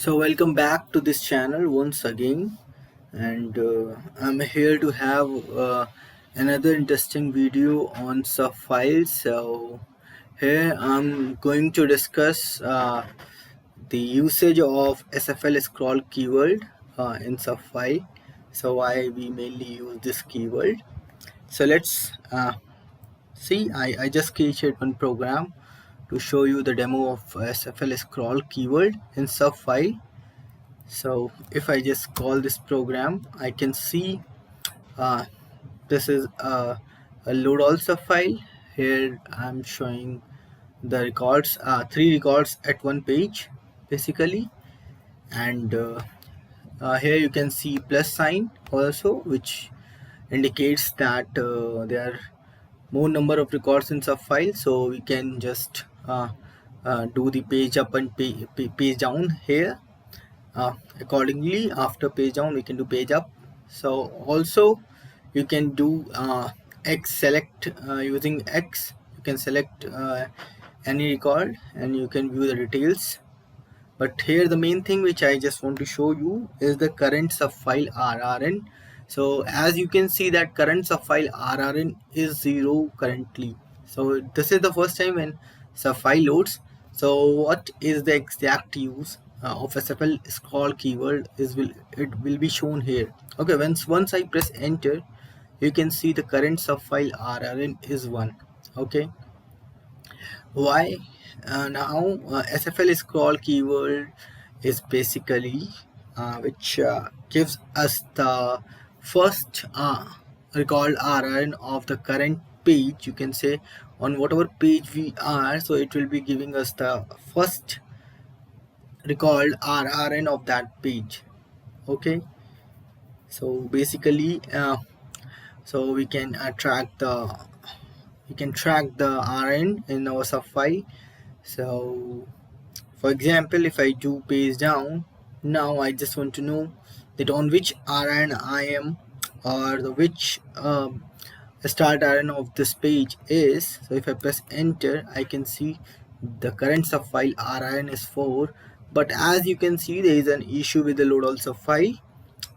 So welcome back to this channel once again, and I'm here to have another interesting video on Subfile. So here I'm going to discuss the usage of SFLSCROLL keyword in Subfile. So why we mainly use this keyword. So let's see. I just created one program to show you the demo of SFLSCROLL keyword in Subfile. So if I just call this program, I can see uh, this is a load also file. Here I'm showing the records, three records at one page basically, and here you can see plus sign also, which indicates that there are more number of records in subfile, so we can just do the page up and page down here. Accordingly, after page down we can do page up. So also you can do x select using x. You can select any record and you can view the details. But here the main thing which I just want to show you is the current subfile RRN. So as you can see that current subfile RRN is 0 currently. So this is the first time when subfile loads. So what is the exact use of SFL scroll keyword it will be shown here. Okay, once I press enter, you can see the current subfile RRN is 1. Okay, why now SFL scroll keyword is basically which gives us the first record RN of the current page, you can say, on whatever page we are. So it will be giving us the first record RN of that page. Okay, so basically so we can track the RN in our subfile. So for example, if I do page down, now I just want to know that on which RN I am, or the which start RN of this page is. So if I press enter, I can see the current subfile RN is 4. But as you can see, there is an issue with the load also file,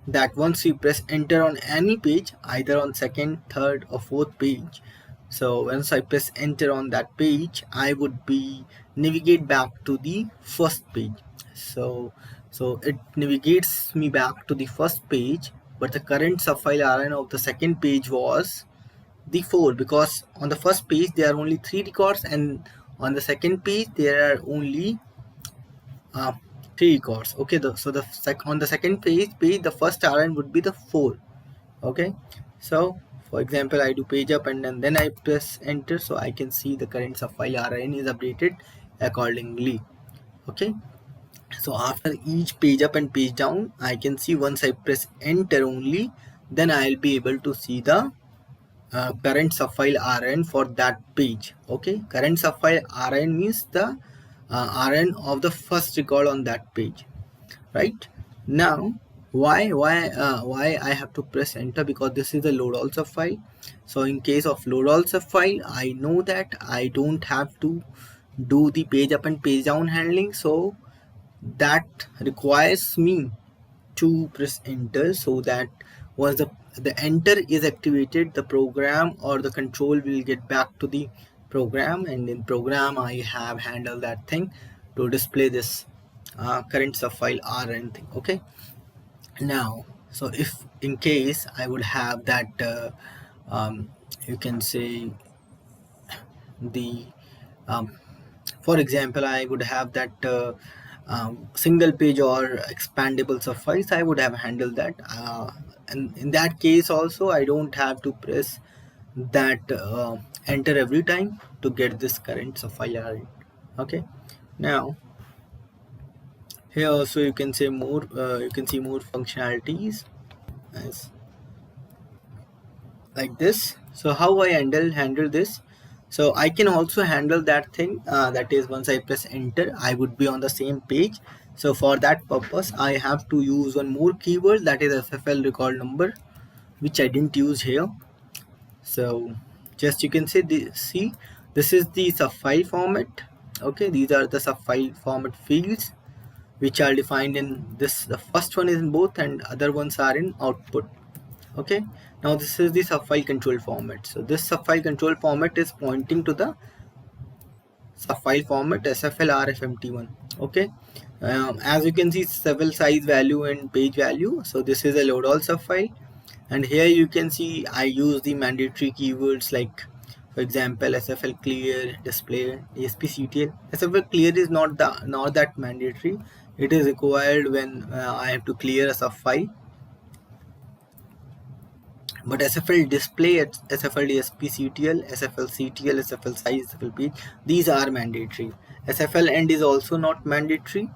that once you press enter on any page, either on second, third or fourth page, so once I press enter on that page, I would be navigate back to the first page. So it navigates me back to the first page, but the current subfile RN of the second page was the 4, because on the first page there are only 3 records and on the second page there are only uh, 3 records. Okay, on the second page the first RN would be the 4. Okay, so for example, I do page up and then I press enter, so I can see the current subfile RN is updated accordingly. Okay, so after each page up and page down, I can see once I press enter only, then I'll be able to see the current subfile RN for that page. Okay, current subfile RN means the RN of the first record on that page, right? Now why I have to press enter, because this is the load also file. So in case of load also file, I know that I don't have to do the page up and page down handling, so that requires me to press enter, so that once the enter is activated, the program or the control will get back to the program, and in program I have handled that thing to display this current subfile RN thing. Okay, now so if in case I would have that you can say the um, for example, I would have that single page or expandable suffice, I would have handled that, and in that case also I don't have to press that enter every time to get this current suffice. Okay, now here also you can say more you can see more functionalities as like this. So how I handle this, so I can also handle that thing, that is once I press enter I would be on the same page. So for that purpose I have to use one more keyword, that is SFL record number, which I didn't use here. So just you can see this is the subfile format. Okay, these are the subfile format fields. which are defined in this. The first one is in both and other ones are in output. Okay, now this is the subfile control format. So this subfile control format is pointing to the subfile format SFLRFMT1. Okay, as you can see, several size value and page value. So this is a load all subfile, and here you can see I use the mandatory keywords like, for example, SFL clear, display, ASPCTL. SFL clear is not that mandatory. It is required when I have to clear a subfile. But SFL display, SFL DSPCTL, SFL CTL, SFL size, SFL page, these are mandatory. SFL end is also not mandatory.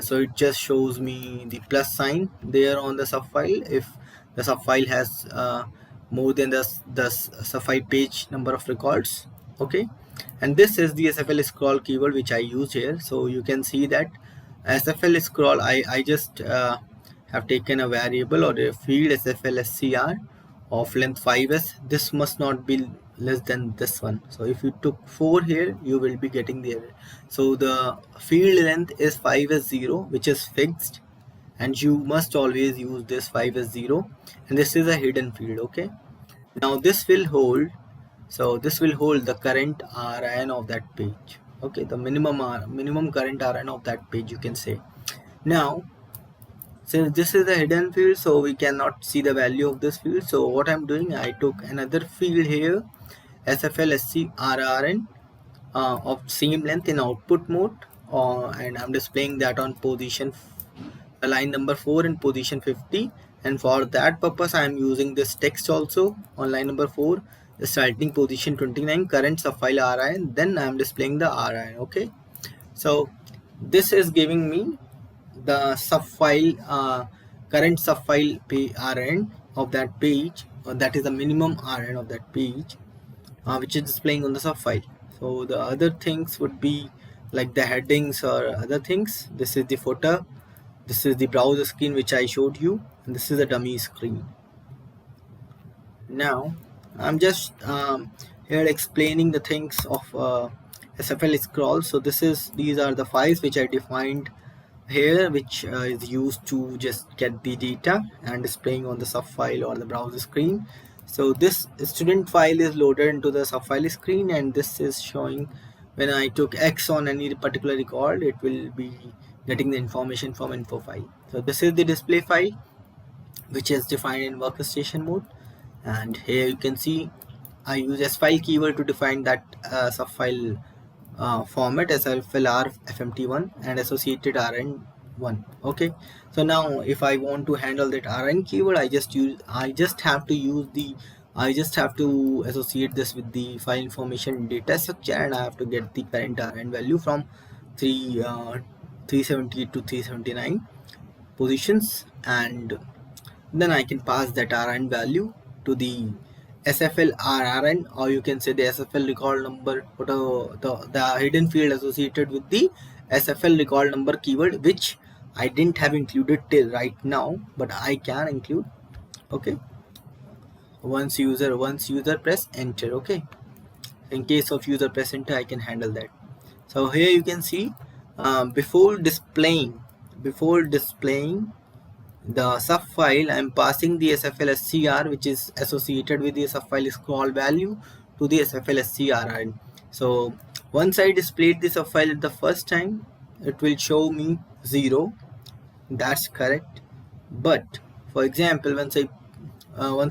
So it just shows me the plus sign there on the subfile if the subfile has more than the subfile page number of records. Okay, and this is the SFL scroll keyword which I use here. So you can see that SFL scroll, I just have taken a variable or a field SFLSCR of length 5s. This must not be less than this one. So if you took 4 here, you will be getting the error. So the field length is 5s0, which is fixed, and you must always use this 5s0, and this is a hidden field. Okay, now this will hold, so this will hold the current RN of that page. Okay, the minimum current RN of that page, you can say. Now since this is a hidden field, so we cannot see the value of this field. So what I'm doing, I took another field here, SFLSCRRN, of same length in output mode, and I'm displaying that on position line number 4 and position 50. And for that purpose, I am using this text also on line number 4, starting position 29, current subfile RIN. Then I am displaying the RIN. Okay, so this is giving me the subfile current subfile RN of that page, or that is the minimum RN of that page, which is displaying on the subfile. So the other things would be like the headings or other things. This is the footer, this is the browser screen which I showed you, and this is a dummy screen. Now I'm just here explaining the things of SFLSCROLL. So these are the files which I defined here, which is used to just get the data and displaying on the subfile or the browser screen. So this student file is loaded into the subfile screen, and this is showing when I took X on any particular record, it will be getting the information from info file. So this is the display file which is defined in workstation mode, and here you can see I use sfile keyword to define that subfile format SFLR FMT1 and associated RN1. Okay, so now if I want to handle that RN keyword, I just have to associate this with the file information data structure, and I have to get the current RN value from 378 to 379 positions, and then I can pass that RN value to the SFL RRN, or you can say the SFL record number, the hidden field associated with the SFL record number keyword, which I didn't have included till right now, but I can include. Okay, once user press enter. Okay, in case of user press enter, I can handle that. So here you can see before displaying the subfile, I am passing the SFLSCR, which is associated with the subfile scroll value, to the SFLSCRN. So once I displayed the subfile the first time, it will show me 0. That's correct. But for example, once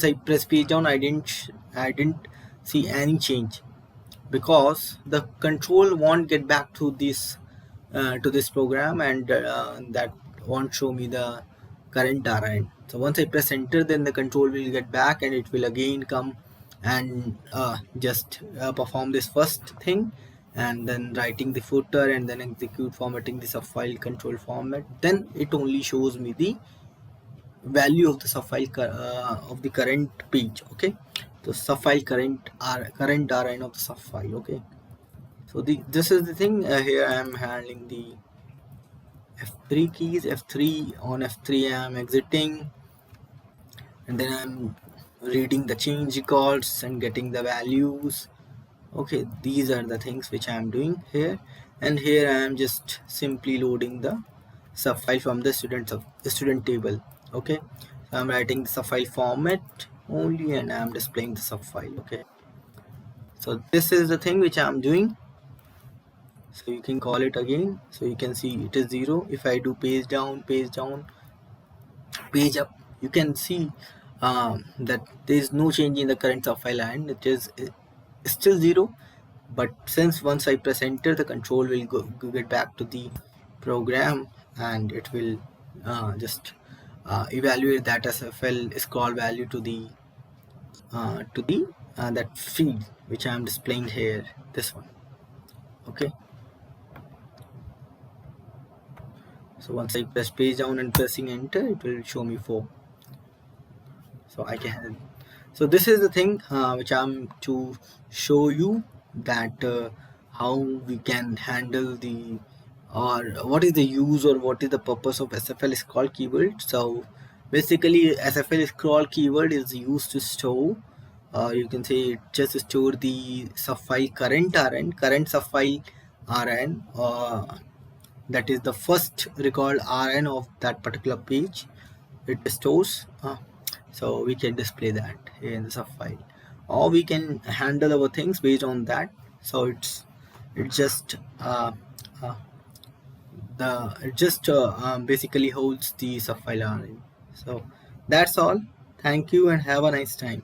I press page down, I didn't see any change, because the control won't get back to this program, and that won't show me the current RN. So once I press enter, then the control will get back, and it will again come and just perform this first thing, and then writing the footer, and then execute formatting the subfile control format. Then it only shows me the value of the subfile of the current page. Okay, so subfile current RN of the subfile. Okay, so this is the thing. Here I am handling the F3 keys. On F3 I am exiting, and then I'm reading the change records and getting the values. Okay, these are the things which I am doing here, and here I am just simply loading the subfile from the student table. Okay, so I'm writing the subfile format only and I'm displaying the subfile. Okay, so this is the thing which I'm doing. So you can call it again, so you can see it is 0. If I do page down, page up, you can see that there is no change in the current subfile and it is still 0. But since once I press enter, the control will get back to the program and it will just evaluate that SFL scroll value to the that field which I am displaying here, this one. Okay, so once I press page down and pressing enter, it will show me 4. So I can, so this is the thing which I'm to show you, that how we can handle the, or what is the use or what is the purpose of SFL scroll keyword. So basically SFL scroll keyword is used to store, you can say just store the subfile current subfile RN, that is the first record RN of that particular page it stores. So we can display that in the subfile, or we can handle our things based on that. So it just basically holds the subfile RN. So that's all. Thank you and have a nice time.